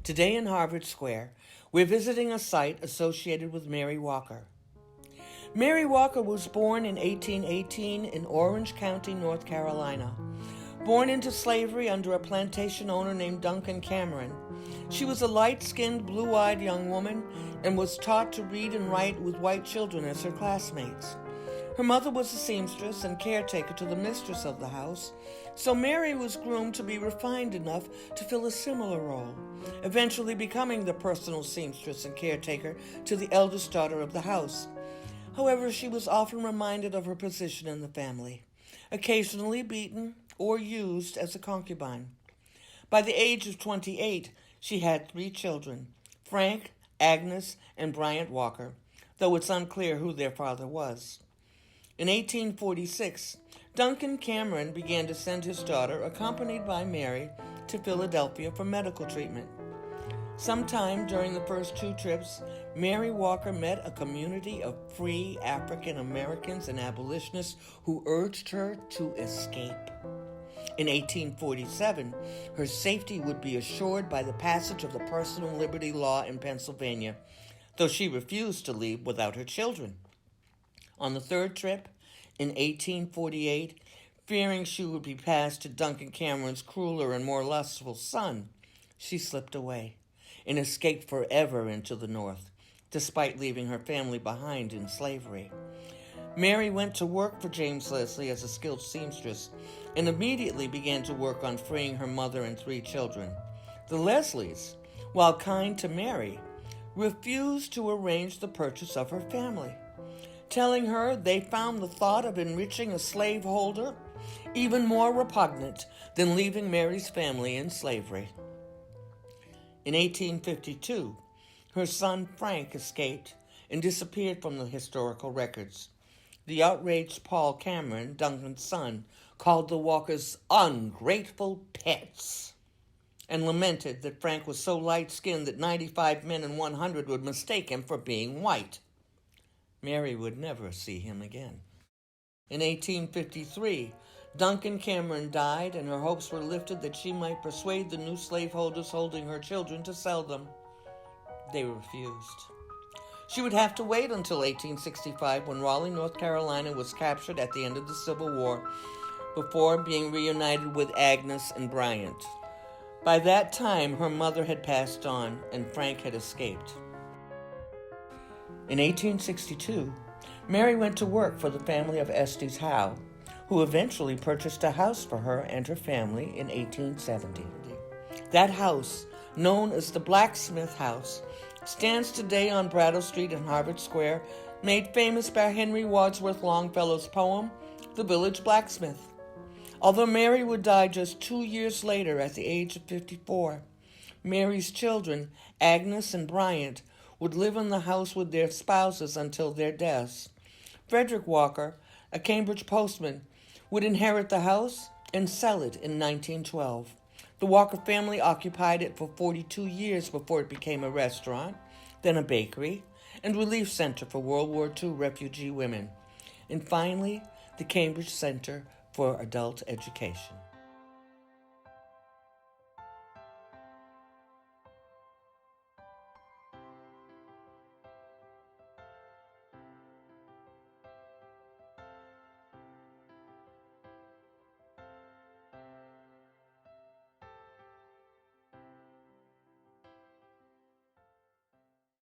Today in Harvard Square, we're visiting a site associated with Mary Walker. Mary Walker was born in 1818 in Orange County, North Carolina. Born into slavery under a plantation owner named Duncan Cameron, she was a light-skinned, blue-eyed young woman and was taught to read and write with white children as her classmates. Her mother was a seamstress and caretaker to the mistress of the house, so Mary was groomed to be refined enough to fill a similar role, eventually becoming the personal seamstress and caretaker to the eldest daughter of the house. However, she was often reminded of her position in the family, occasionally beaten or used as a concubine. By the age of 28, she had 3 children, Frank, Agnes, and Bryant Walker, though it's unclear who their father was. In 1846, Duncan Cameron began to send his daughter, accompanied by Mary, to Philadelphia for medical treatment. Sometime during the first 2 trips, Mary Walker met a community of free African Americans and abolitionists who urged her to escape. In 1847, her safety would be assured by the passage of the personal liberty law in Pennsylvania, though she refused to leave without her children. On the 3rd trip, in 1848, fearing she would be passed to Duncan Cameron's crueler and more lustful son, she slipped away and escaped forever into the North, despite leaving her family behind in slavery. Mary went to work for James Leslie as a skilled seamstress and immediately began to work on freeing her mother and 3 children. The Leslies, while kind to Mary, refused to arrange the purchase of her family, telling her they found the thought of enriching a slaveholder even more repugnant than leaving Mary's family in slavery. In 1852, her son Frank escaped and disappeared from the historical records. The outraged Paul Cameron, Duncan's son, called the Walkers ungrateful pets and lamented that Frank was so light-skinned that 95 men in 100 would mistake him for being white. Mary would never see him again. In 1853, Duncan Cameron died, and her hopes were lifted that she might persuade the new slaveholders holding her children to sell them. They refused. She would have to wait until 1865, when Raleigh, North Carolina was captured at the end of the Civil War, before being reunited with Agnes and Bryant. By that time, her mother had passed on, and Frank had escaped. In 1862, Mary went to work for the family of Estes Howe, who eventually purchased a house for her and her family in 1870. That house, known as the Blacksmith House, stands today on Brattle Street in Harvard Square, made famous by Henry Wadsworth Longfellow's poem, The Village Blacksmith. Although Mary would die just 2 years later at the age of 54, Mary's children, Agnes and Bryant, would live in the house with their spouses until their deaths. Frederick Walker, a Cambridge postman, would inherit the house and sell it in 1912. The Walker family occupied it for 42 years before it became a restaurant, then a bakery, and relief center for World War II refugee women, and finally, the Cambridge Center for Adult Education.